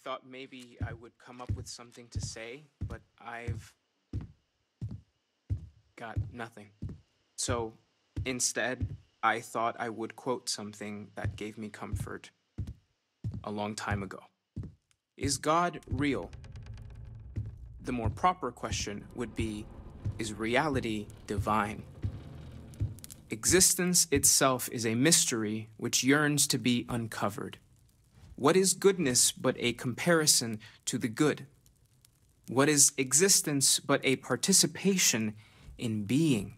thought maybe I would come up with something to say, but I've got nothing. So instead, I thought I would quote something that gave me comfort a long time ago. Is God real? The more proper question would be, is reality divine? Existence itself is a mystery which yearns to be uncovered. What is goodness but a comparison to the good? What is existence but a participation in being?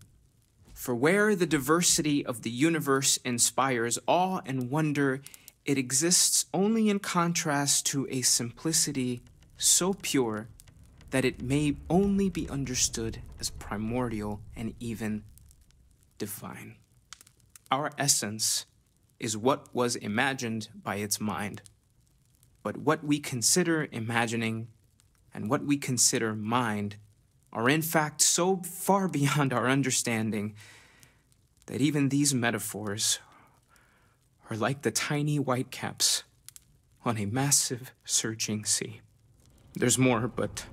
For where the diversity of the universe inspires awe and wonder, it exists only in contrast to a simplicity so pure that it may only be understood as primordial and even divine. Our essence is what was imagined by its mind. But what we consider imagining and what we consider mind are in fact so far beyond our understanding that even these metaphors are like the tiny whitecaps on a massive surging sea. There's more, but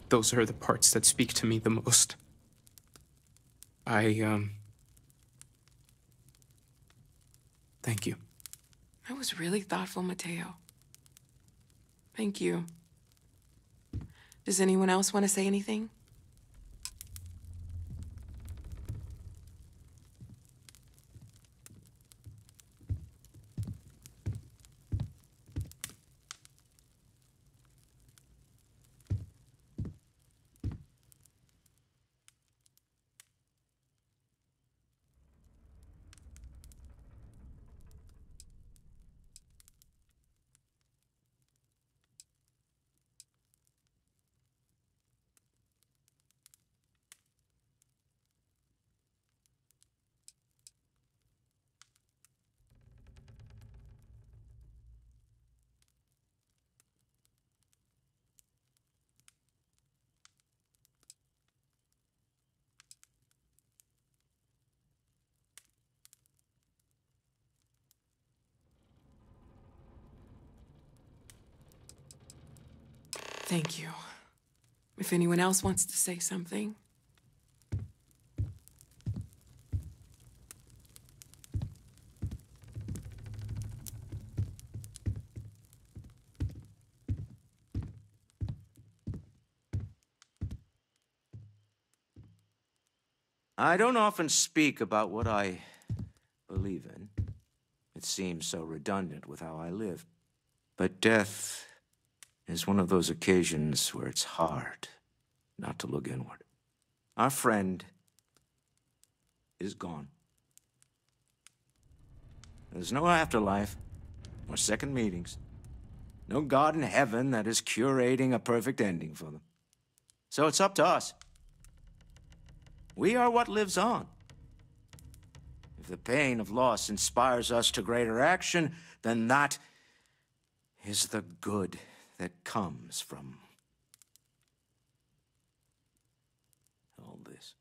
those are the parts that speak to me the most. Thank you. That was really thoughtful, Mateo. Thank you. Does anyone else want to say anything? Thank you. If anyone else wants to say something. I don't often speak about what I believe in. It seems so redundant with how I live. But death is one of those occasions where it's hard not to look inward. Our friend is gone. There's no afterlife, or second meetings. No God in heaven that is curating a perfect ending for them. So it's up to us. We are what lives on. If the pain of loss inspires us to greater action, then that is the good that comes from all this.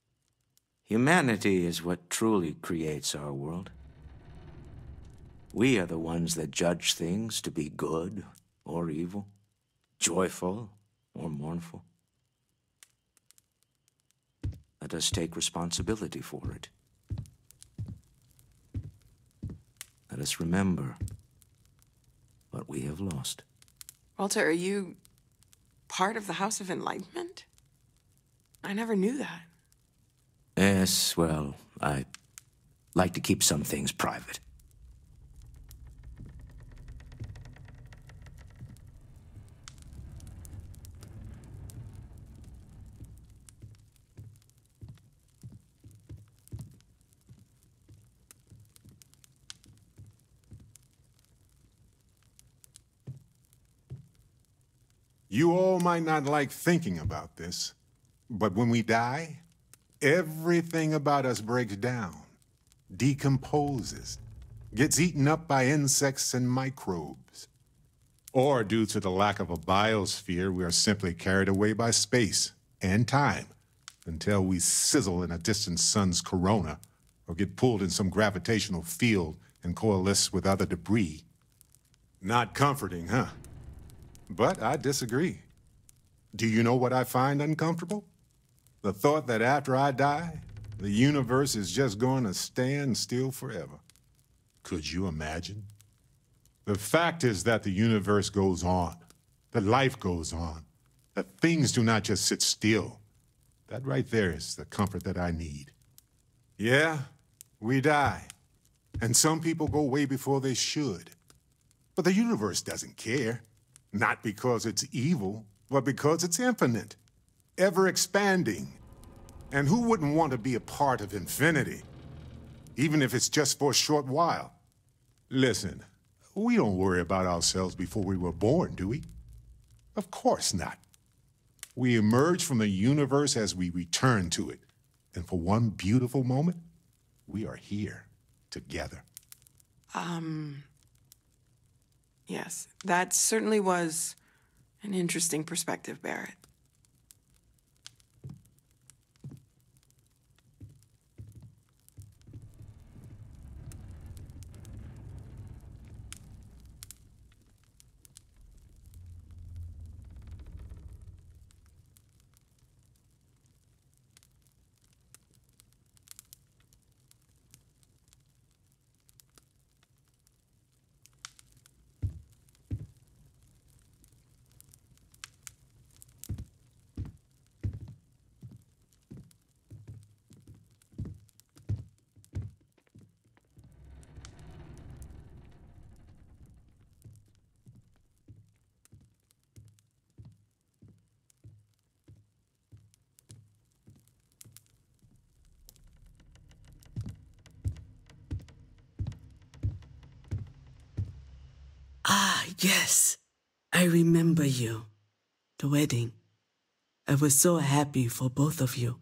Humanity is what truly creates our world. We are the ones that judge things to be good or evil, joyful or mournful. Let us take responsibility for it. Let us remember what we have lost. Walter, are you part of the House of Enlightenment? I never knew that. Yes, well, I like to keep some things private. You all might not like thinking about this, but when we die, everything about us breaks down, decomposes, gets eaten up by insects and microbes. Or due to the lack of a biosphere, we are simply carried away by space and time until we sizzle in a distant sun's corona or get pulled in some gravitational field and coalesce with other debris. Not comforting, huh? But I disagree. Do you know what I find uncomfortable? The thought that after I die, the universe is just going to stand still forever. Could you imagine? The fact is that the universe goes on, that life goes on, that things do not just sit still. That right there is the comfort that I need. Yeah, we die. And some people go way before they should. But the universe doesn't care. Not because it's evil, but because it's infinite, ever expanding. And who wouldn't want to be a part of infinity? Even if it's just for a short while. Listen, we don't worry about ourselves before we were born, do we? Of course not. We emerge from the universe as we return to it. And for one beautiful moment, we are here together. Yes, that certainly was an interesting perspective, Barrett. Ah, yes. I remember you. The wedding. I was so happy for both of you.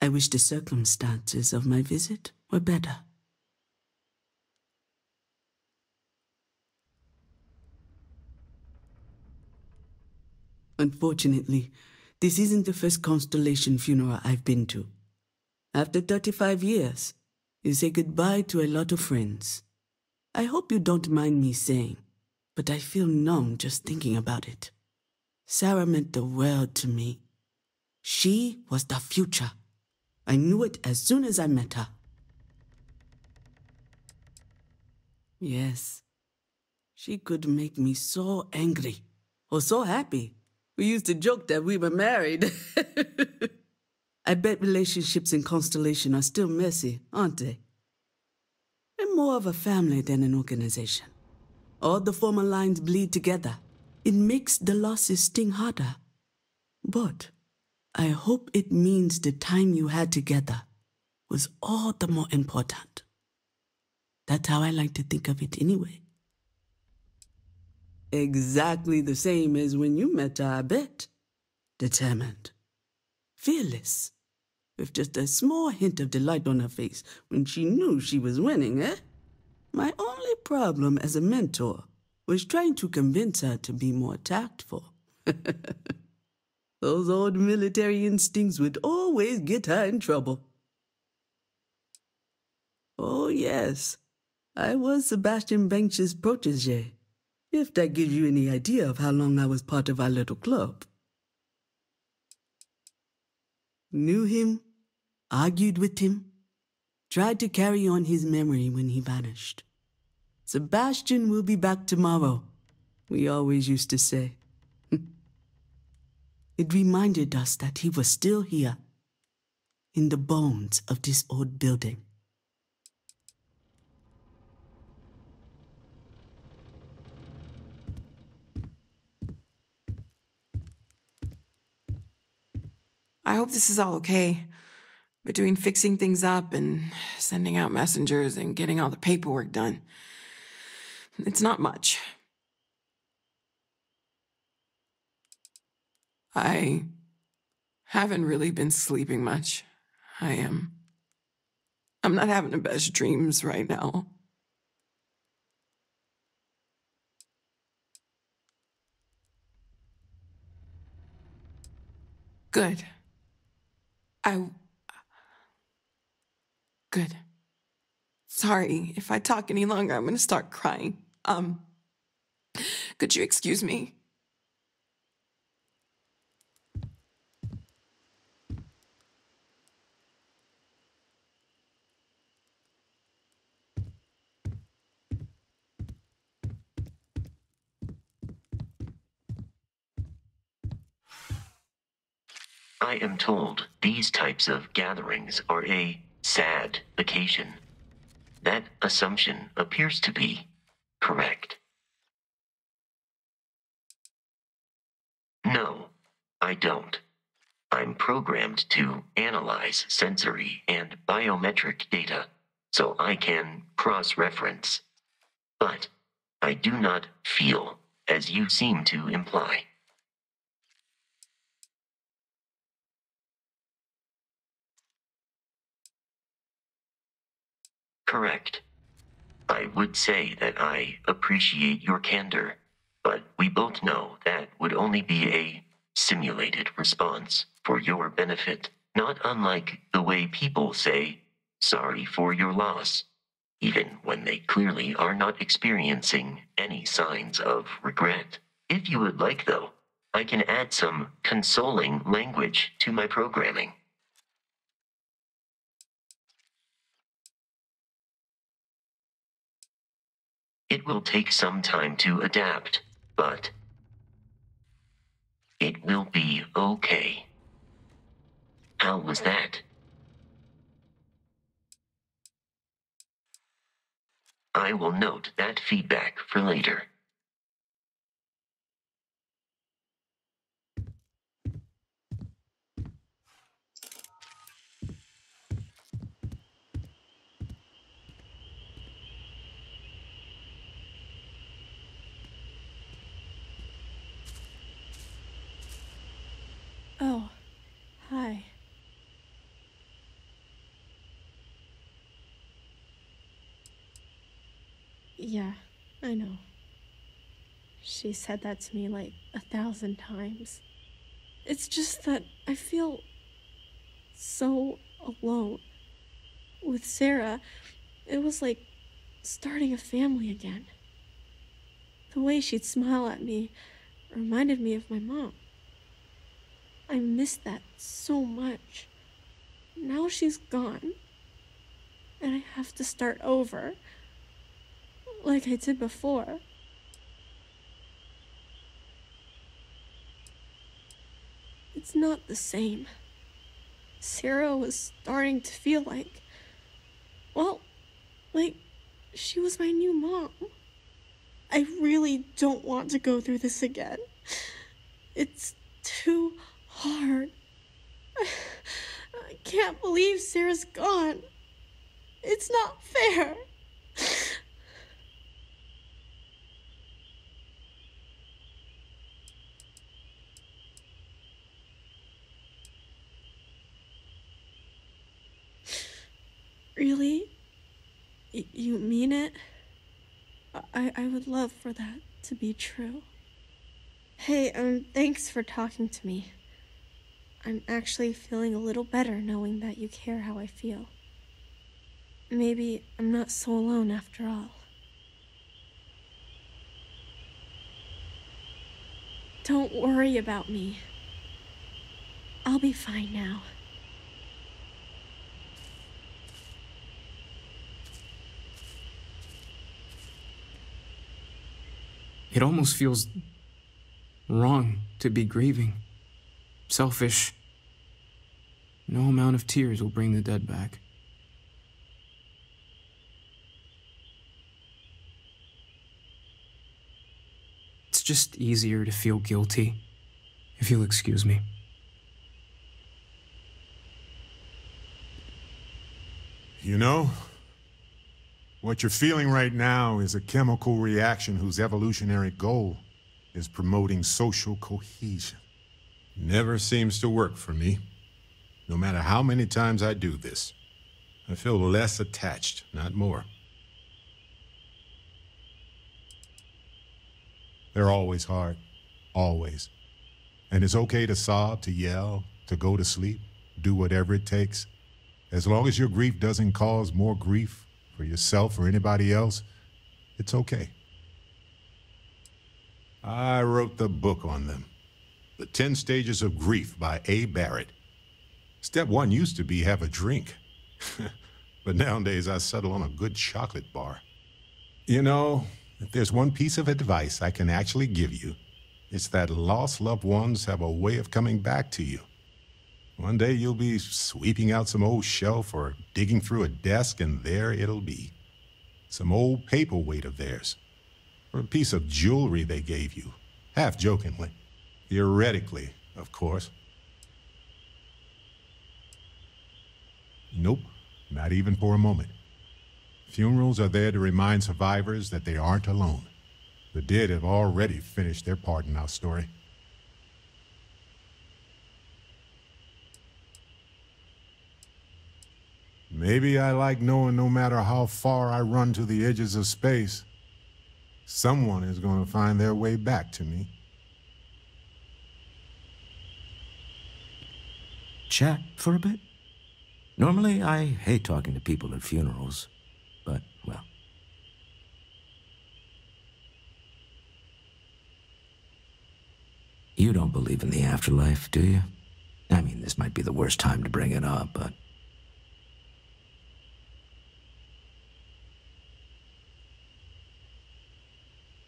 I wish the circumstances of my visit were better. Unfortunately, this isn't the first Constellation funeral I've been to. After 35 years, you say goodbye to a lot of friends. I hope you don't mind me saying, but I feel numb just thinking about it. Sarah meant the world to me. She was the future. I knew it as soon as I met her. Yes, she could make me so angry or so happy. We used to joke that we were married. I bet relationships in Constellation are still messy, aren't they? We're more of a family than an organization. All the former lines bleed together. It makes the losses sting harder. But I hope it means the time you had together was all the more important. That's how I like to think of it anyway. Exactly the same as when you met her, I bet. Determined. Fearless. With just a small hint of delight on her face when she knew she was winning, eh? My only problem as a mentor was trying to convince her to be more tactful. Those old military instincts would always get her in trouble. Oh, yes. I was Sebastian Banks's protege, if that gives you any idea of how long I was part of our little club. Knew him, argued with him, tried to carry on his memory when he vanished. Sebastian will be back tomorrow, we always used to say. It reminded us that he was still here, in the bones of this old building. I hope this is all okay. Between fixing things up and sending out messengers and getting all the paperwork done. It's not much. I haven't really been sleeping much. I'm not having the best dreams right now. Good. Good. Sorry, if I talk any longer, I'm gonna start crying. Could you excuse me? I am told these types of gatherings are a sad occasion. That assumption appears to be correct. No, I don't. I'm programmed to analyze sensory and biometric data so I can cross-reference. But I do not feel, as you seem to imply. Correct. I would say that I appreciate your candor, but we both know that would only be a simulated response for your benefit, not unlike the way people say, sorry for your loss, even when they clearly are not experiencing any signs of regret. If you would like, though, I can add some consoling language to my programming. It will take some time to adapt, but it will be okay. How was that? I will note that feedback for later. Oh, hi. Yeah, I know. She said that to me like 1,000 times. It's just that I feel so alone. With Sarah, it was like starting a family again. The way she'd smile at me reminded me of my mom. I missed that so much. Now she's gone, and I have to start over, like I did before. It's not the same. Sarah was starting to feel like, well, like she was my new mom. I really don't want to go through this again. It's too hard. I can't believe Sarah's gone. It's not fair. Really? You mean it? I would love for that to be true. Hey, thanks for talking to me. I'm actually feeling a little better knowing that you care how I feel. Maybe I'm not so alone after all. Don't worry about me. I'll be fine now. It almost feels wrong to be grieving. Selfish. No amount of tears will bring the dead back. It's just easier to feel guilty, if you'll excuse me. You know, what you're feeling right now is a chemical reaction whose evolutionary goal is promoting social cohesion. Never seems to work for me. No matter how many times I do this, I feel less attached, not more. They're always hard. Always. And it's okay to sob, to yell, to go to sleep, do whatever it takes. As long as your grief doesn't cause more grief for yourself or anybody else, it's okay. I wrote the book on them. The 10 Stages of Grief by A. Barrett. Step 1 used to be have a drink. But nowadays I settle on a good chocolate bar. You know, if there's one piece of advice I can actually give you, it's that lost loved ones have a way of coming back to you. One day you'll be sweeping out some old shelf or digging through a desk, and there it'll be. Some old paperweight of theirs. Or a piece of jewelry they gave you. Half jokingly. Theoretically, of course. Nope. Not even for a moment. Funerals are there to remind survivors that they aren't alone. The dead have already finished their part in our story. Maybe I like knowing no matter how far I run to the edges of space, someone is going to find their way back to me. Chat for a bit? Normally, I hate talking to people at funerals, but, well. You don't believe in the afterlife, do you? I mean, this might be the worst time to bring it up, but...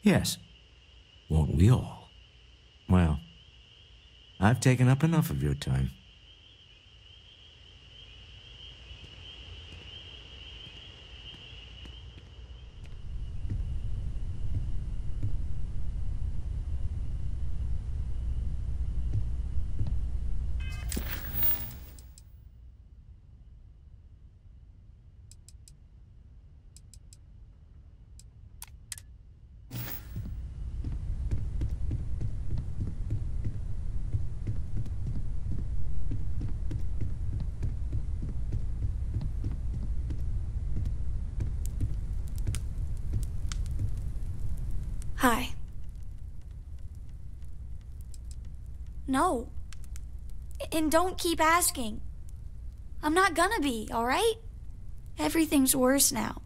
Yes. Won't we all? Well, I've taken up enough of your time. Hi. No. And don't keep asking. I'm not gonna be, alright? Everything's worse now.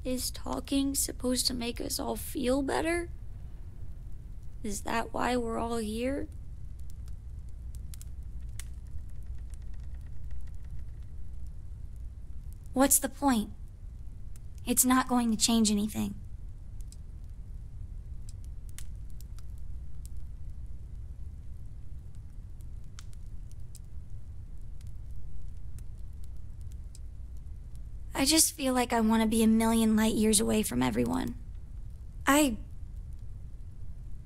Is talking supposed to make us all feel better? Is that why we're all here? What's the point? It's not going to change anything. I just feel like I want to be a million light years away from everyone. I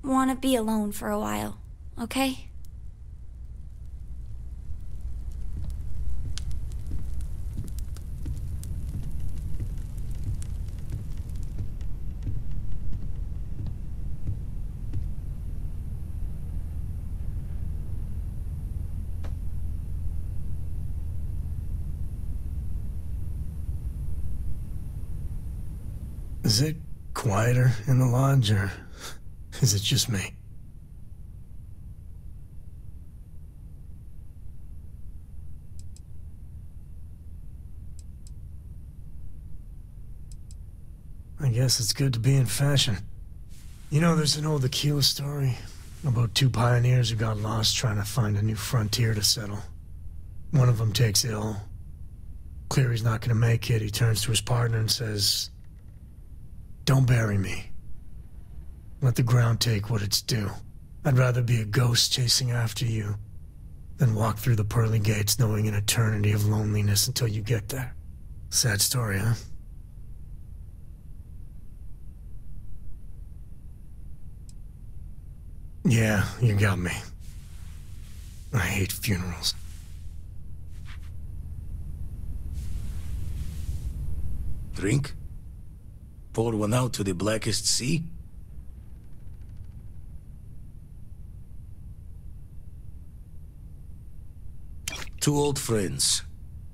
want to be alone for a while, okay? Is it quieter in the lodge, or is it just me? I guess it's good to be in fashion. You know, there's an old Aquila story about two pioneers who got lost trying to find a new frontier to settle. One of them takes ill. Clear he's not gonna make it, he turns to his partner and says, "Don't bury me. Let the ground take what it's due. I'd rather be a ghost chasing after you than walk through the pearly gates knowing an eternity of loneliness until you get there." Sad story, huh? Yeah, you got me. I hate funerals. Drink? Pour one out to the blackest sea? Two old friends.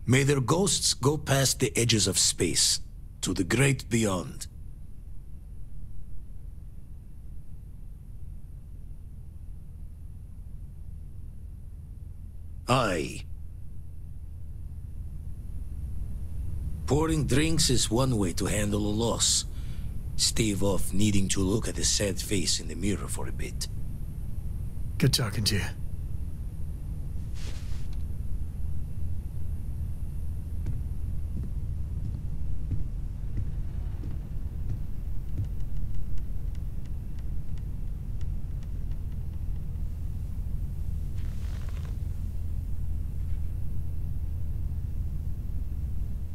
May their ghosts go past the edges of space, to the great beyond. Aye. Pouring drinks is one way to handle a loss. Stave off needing to look at the sad face in the mirror for a bit. Good talking to you.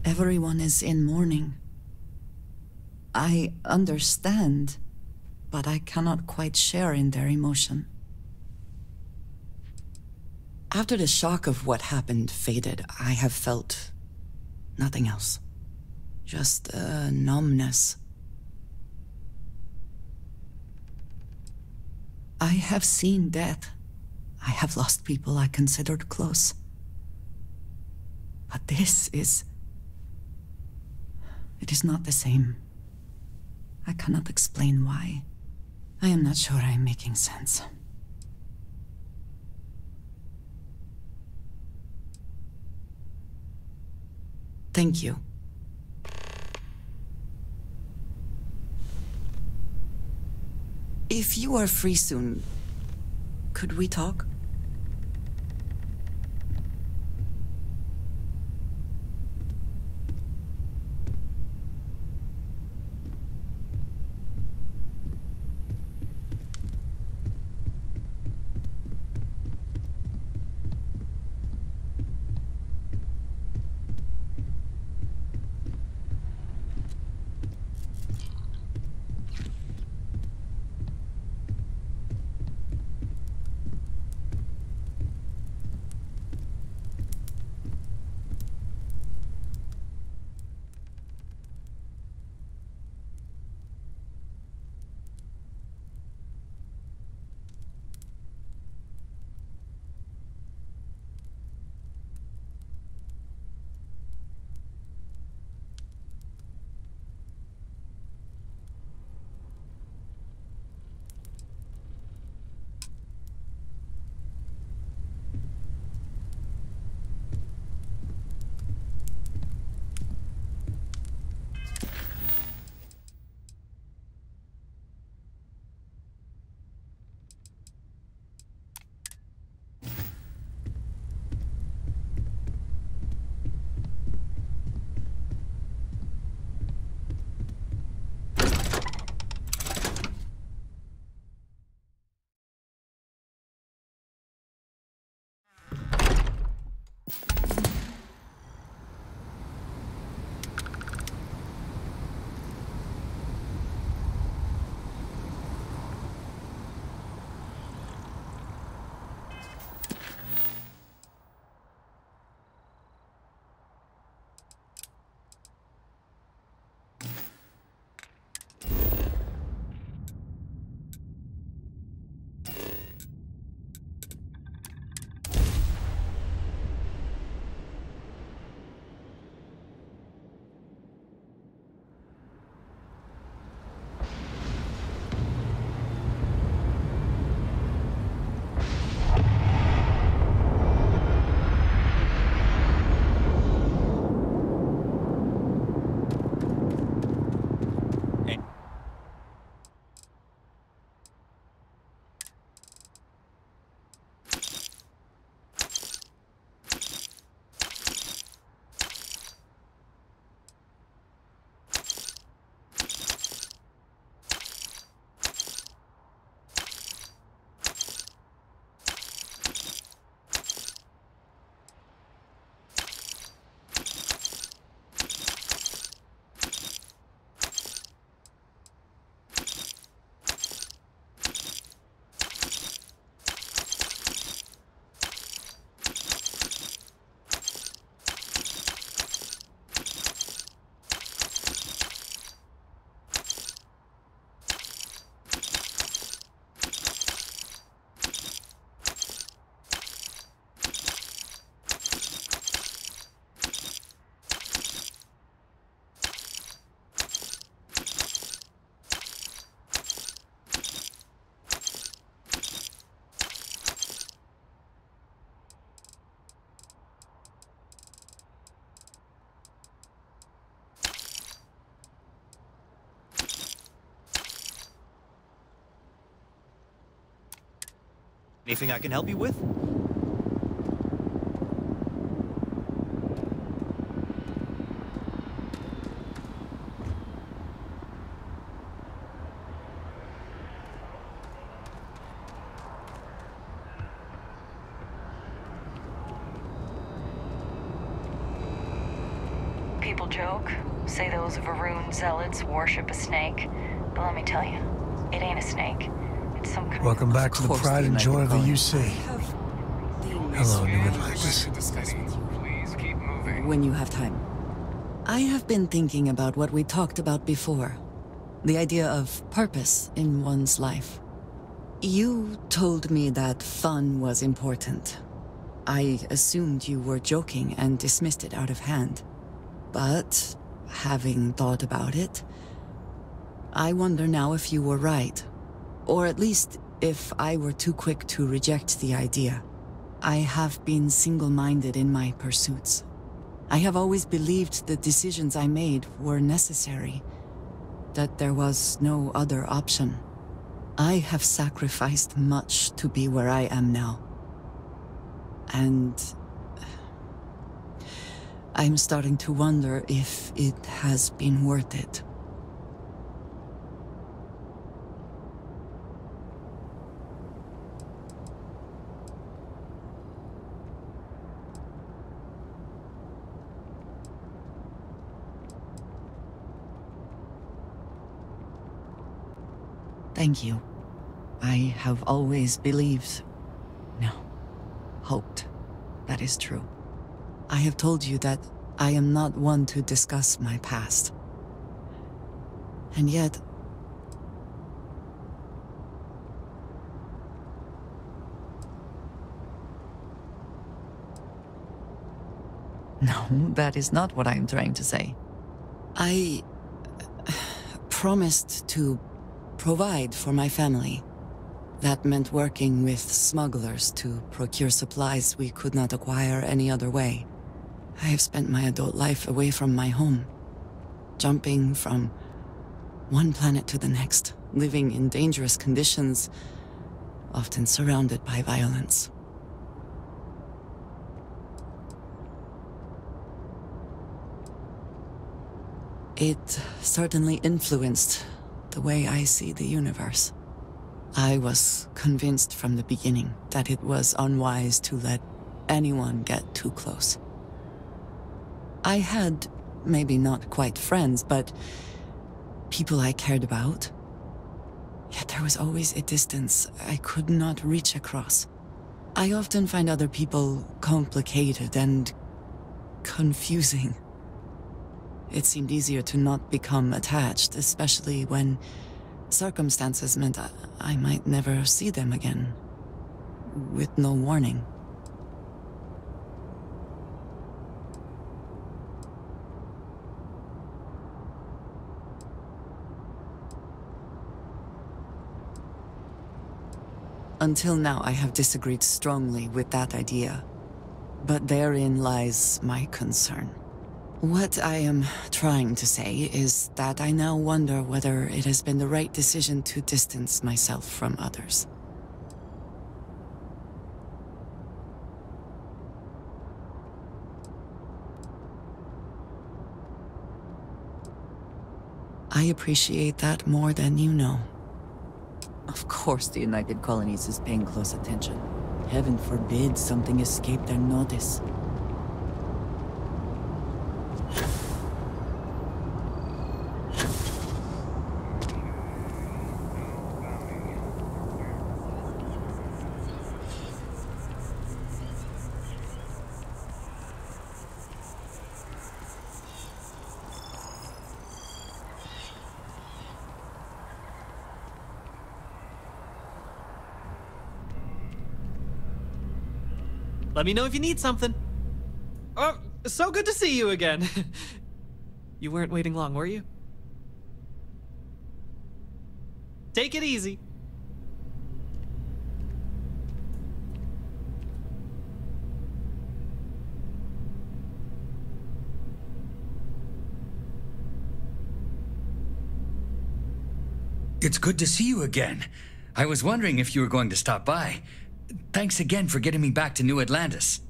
Everyone is in mourning. I understand, but I cannot quite share in their emotion. After the shock of what happened faded, I have felt nothing else. Just a numbness. I have seen death. I have lost people I considered close. But this is... it is not the same. I cannot explain why. I am not sure I am making sense. Thank you. If you are free soon, could we talk? Anything I can help you with? People joke. Say those Varun zealots worship a snake. But let me tell you, it ain't a snake. It's some kind Welcome back to the pride and joy of the UC. Hello, New Atlantis. When you have time. I have been thinking about what we talked about before. The idea of purpose in one's life. You told me that fun was important. I assumed you were joking and dismissed it out of hand. But, having thought about it, I wonder now if you were right. Or at least, if I were too quick to reject the idea. I have been single-minded in my pursuits. I have always believed the decisions I made were necessary, that there was no other option. I have sacrificed much to be where I am now. And I'm starting to wonder if it has been worth it. Thank you. I have always believed, no, hoped, that is true. I have told you that I am not one to discuss my past. And yet, no, that is not what I am trying to say. I promised to provide for my family. That meant working with smugglers to procure supplies we could not acquire any other way. I have spent my adult life away from my home, jumping from one planet to the next, living in dangerous conditions, often surrounded by violence. It certainly influenced the way I see the universe. I was convinced from the beginning that it was unwise to let anyone get too close. I had, maybe not quite friends, but people I cared about. Yet there was always a distance I could not reach across. I often find other people complicated and confusing. It seemed easier to not become attached, especially when circumstances meant I might never see them again, with no warning. Until now, I have disagreed strongly with that idea, but therein lies my concern. What I am trying to say is that I now wonder whether it has been the right decision to distance myself from others. I appreciate that more than you know. Of course the United Colonies is paying close attention. Heaven forbid something escape their notice. Let me know if you need something. Oh, so good to see you again. You weren't waiting long, were you? Take it easy. It's good to see you again. I was wondering if you were going to stop by. Thanks again for getting me back to New Atlantis.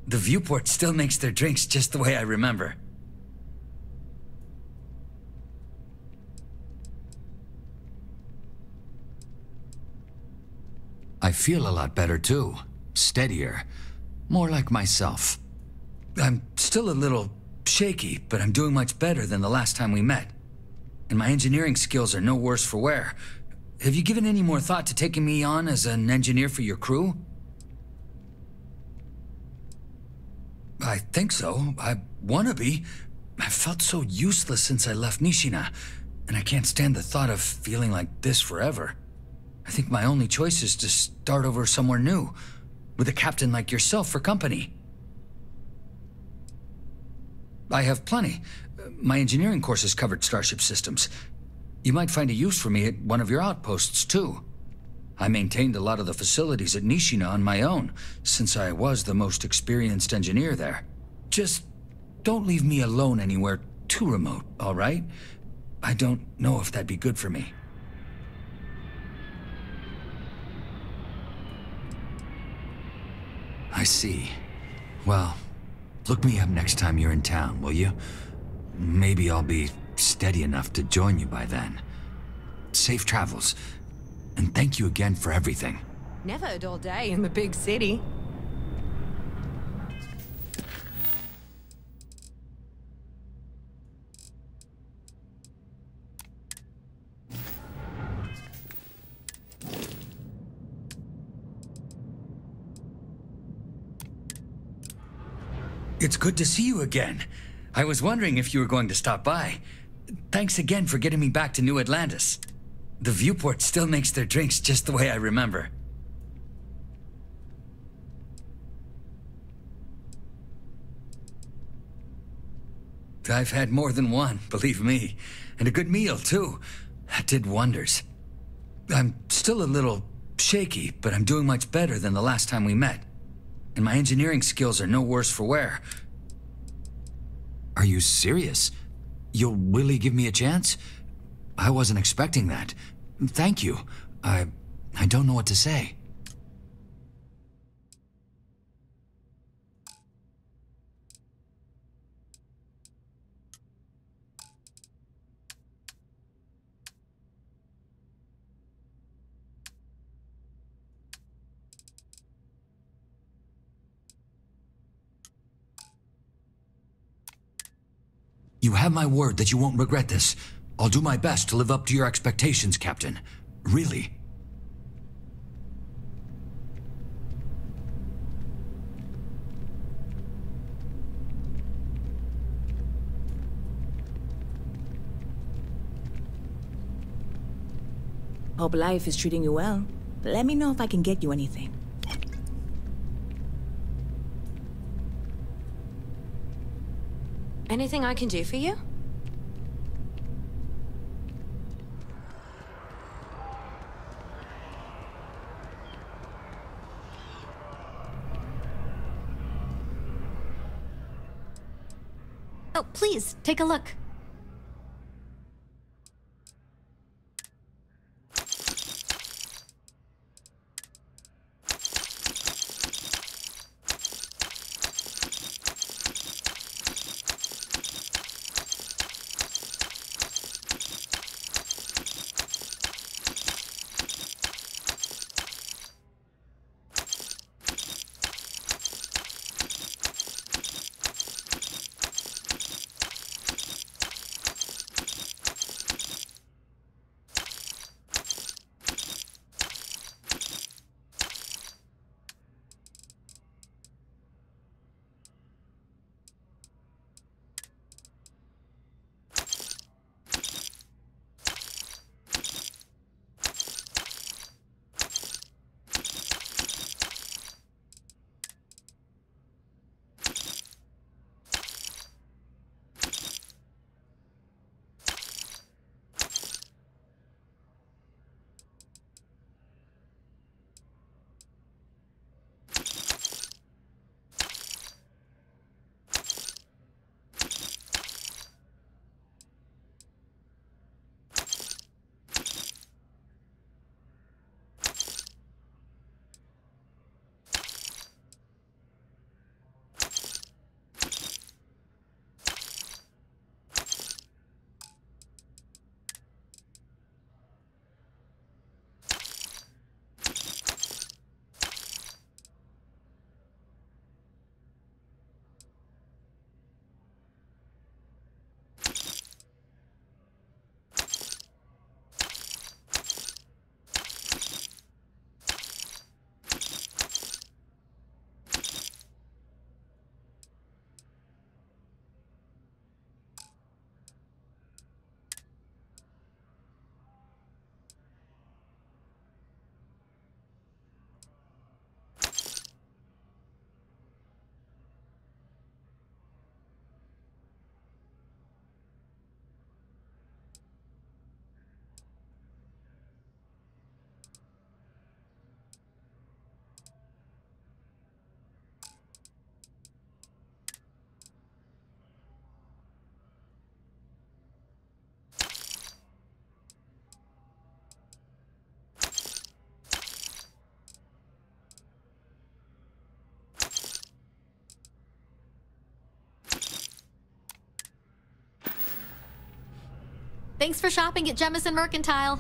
The viewport still makes their drinks just the way I remember. I feel a lot better too. Steadier. More like myself. I'm still a little shaky, but I'm doing much better than the last time we met. And my engineering skills are no worse for wear. Have you given any more thought to taking me on as an engineer for your crew? I think so. I want to be. I've felt so useless since I left Nishina, and I can't stand the thought of feeling like this forever. I think my only choice is to start over somewhere new, with a captain like yourself for company. I have plenty. My engineering courses covered starship systems. You might find a use for me at one of your outposts, too. I maintained a lot of the facilities at Nishina on my own, since I was the most experienced engineer there. Just don't leave me alone anywhere too remote, all right? I don't know if that'd be good for me. I see. Well, look me up next time you're in town, will you? Maybe I'll be steady enough to join you by then. Safe travels, and thank you again for everything. Never a dull day in the big city. It's good to see you again. I was wondering if you were going to stop by. Thanks again for getting me back to New Atlantis. The viewport still makes their drinks just the way I remember. I've had more than one, believe me. And a good meal, too. That did wonders. I'm still a little shaky, but I'm doing much better than the last time we met. And my engineering skills are no worse for wear. Are you serious? You'll really give me a chance? I wasn't expecting that. Thank you. I don't know what to say. You have my word that you won't regret this. I'll do my best to live up to your expectations, Captain. Really. Hope life is treating you well. Let me know if I can get you anything. Anything I can do for you? Oh, please, take a look. Thanks for shopping at Jemison Mercantile.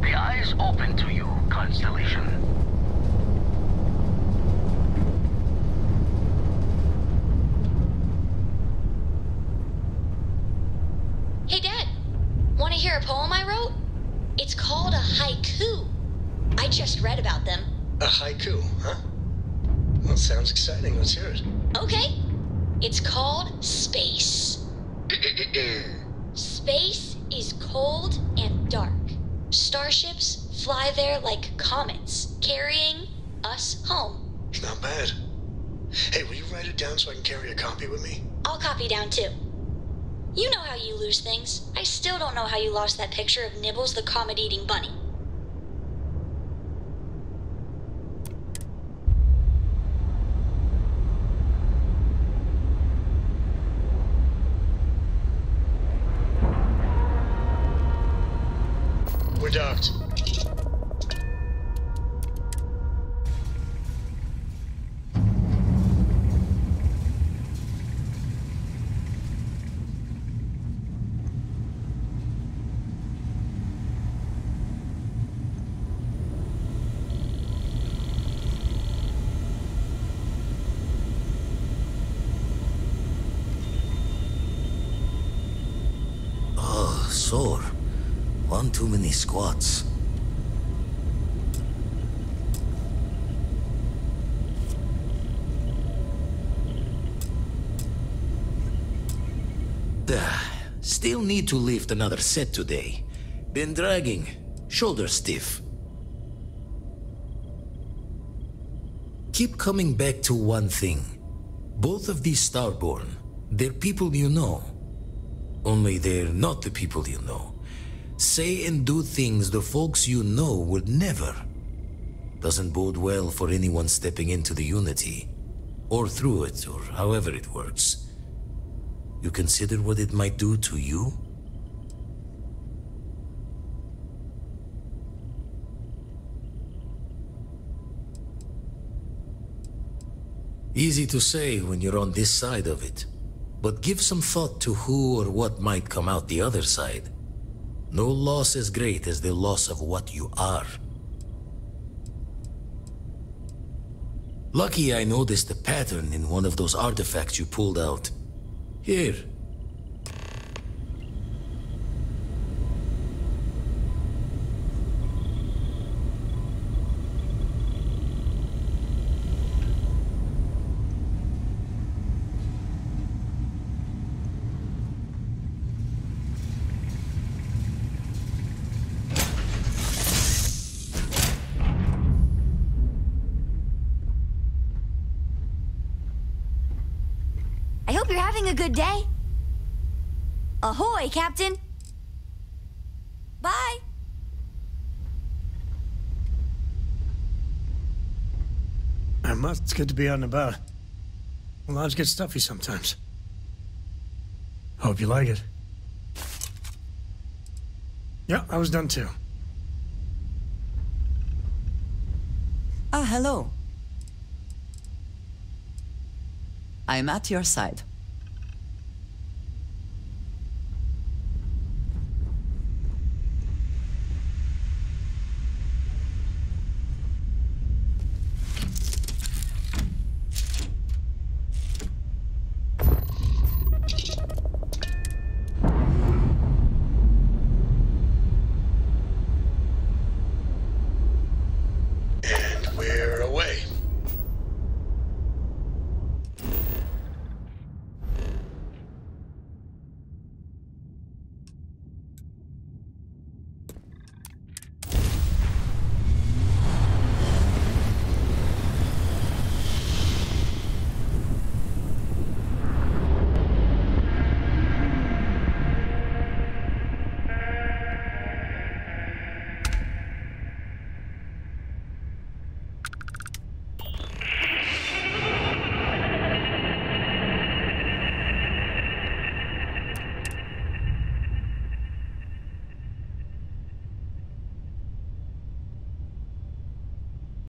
The eye is open to you, Constellation. Hey, Dad. Want to hear a poem I wrote? It's called a haiku. I just read about them. A haiku, huh? Well, sounds exciting. Let's hear it. Okay. It's called Space. Space is cold and dark. Starships fly there like comets, carrying us home. Not bad. Hey, will you write it down so I can carry a copy with me? I'll copy down too. You know how you lose things. I still don't know how you lost that picture of Nibbles the comet-eating bunny. We're docked. Oh, sore. One too many squats. Still need to lift another set today. Been dragging. Shoulder stiff. Keep coming back to one thing. Both of these Starborn, they're people you know. Only they're not the people you know. Say and do things the folks you know would never. Doesn't bode well for anyone stepping into the Unity. Or through it, or however it works. You consider what it might do to you? Easy to say when you're on this side of it. But give some thought to who or what might come out the other side. No loss as great as the loss of what you are. Lucky I noticed a pattern in one of those artifacts you pulled out. Here. I hope you're having a good day. Ahoy, Captain. Bye. It's good to be out and about. Lives get stuffy sometimes. Hope you like it. Yeah, I was done too. Ah, hello. I'm at your side.